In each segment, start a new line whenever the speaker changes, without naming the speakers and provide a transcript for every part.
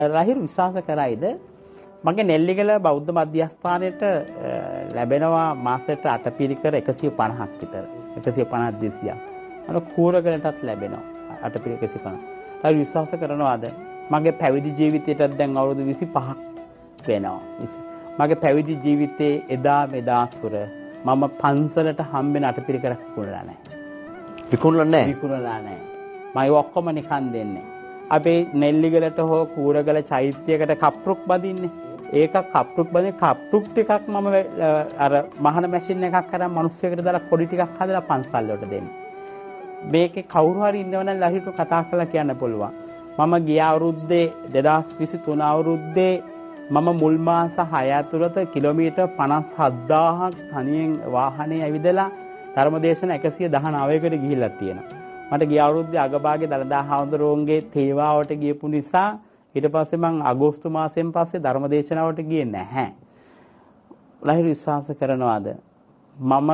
රහිර විශ්වාස කරයිද මගේ නෙල්ලිගල බෞද්ධ මධ්‍යස්ථානයට ලැබෙනවා මාසෙට අටපිරිකර 150ක් විතර 150 200ක් අර කූරගලටත් ලැබෙනවා අටපිරිකර 150. රහිර විශ්වාස කරනවාද මගේ පැවිදි ජීවිතයටත් දැන් අවුරුදු 25ක් වෙනවා. මගේ පැවිදි ජීවිතයේ එදා මෙදා තුර මම පන්සලට හම්බෙන අටපිරිකරක් විකුණලා නැහැ. විකුණලා නැහැ. මම ඔක්කොම නිකන් දෙන්නේ. අපේ නෙල්ලිගලට හෝ කූරගල චෛත්‍යයකට කප්රුක් බඳින්නේ. ඒක කප්රුක් බඳින කප්රුක් ටිකක් මම අර මහන මැෂින් එකක් අරන් මිනිස්සුෙකුට දාලා පොඩි ටිකක් හදලා පන්සල් වලට දෙන්නේ. මේකේ කවුරු හරි ඉන්නවනම් ලහිට කතා කරලා කියන්න පුළුවන්. මම ගිය අවුරුද්දේ 2023 අවුරුද්දේ මම මුල් මාස 6 ඇතුළත කිලෝමීටර් 57000ක් තනියෙන් වාහනේ ඇවිදලා ධර්මදේශන 119කට ගිහිල්ලා තියෙනවා. මට ගිය අවුරුද්දේ අගභාගයේ දලදා හාමුදුරුවන්ගේ තේවාවට ගියපු නිසා ඊට පස්සේ මම අගෝස්තු මාසයෙන් පස්සේ ධර්මදේශනාවට ගියේ නැහැ. ලහිර විශ්වාස කරනවාද මම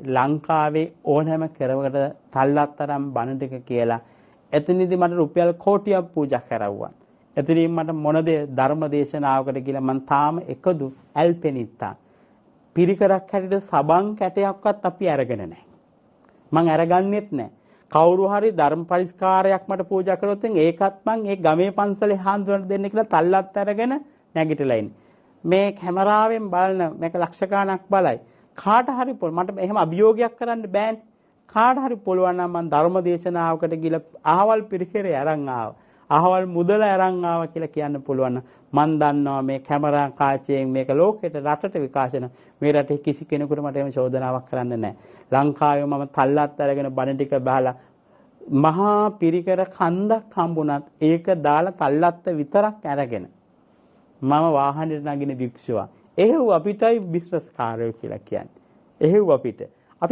ලංකාවේ ඕනෑම කෙරවකට තල්ලත්තරම් බණ ටික කියලා එතනදී මට රුපියල් කෝටියක් පූජා කරවුවා. එතනින් මට මොන දේ ධර්මදේශනාවකට කියලා මම තාම එකදු ඇල්පෙනිත්තා පිරිකරක් හැටියට සබන් කැටයක්වත් අපි අරගෙන නැහැ. මං අරගන්නෙත් නැහැ. කවුරු හරි ධර්ම පරිස්කාරයක් මට පූජා කරොත් ඒකත් මං ඒ ගමේ පන්සලේ හාමුදුරන්ට දෙන්න කියලා තල්ලත් අරගෙන නැගිටලා ඉන්නේ. මේ කැමරාවෙන් බලන මේක ලක්ෂ ගණනක් බලයි. කාට හරි මට එහෙම අභියෝගයක් කරන්න බෑනේ. කාට හරි පුළුවන් නම් මං ධර්ම දේශනාවකට ගිහලා අහවල් පිරිකරේ අරන් ආවා. අහවල් මුදල අරන් ආවා කියලා කියන්න පුළුවන්. මං දන්නවා මේ කැමරා කාචයෙන් මේක ලෝකෙට රටට විකාශන මේ රටේ කිසි කෙනෙකුට මට එහෙම චෝදනාවක් කරන්න නැහැ. ලංකාවේ මම තල්ලත් අරගෙන බණ ටික බහලා මහා පිරිකර කන්දක් හම්බුණත් ඒක දාලා තල්ලත්ත විතරක් අරගෙන මම වාහනේට නගින භික්ෂුවා. එහෙව් අපිටයි බිස්නස් කාර්යය කියලා කියන්නේ. එහෙව් අපිට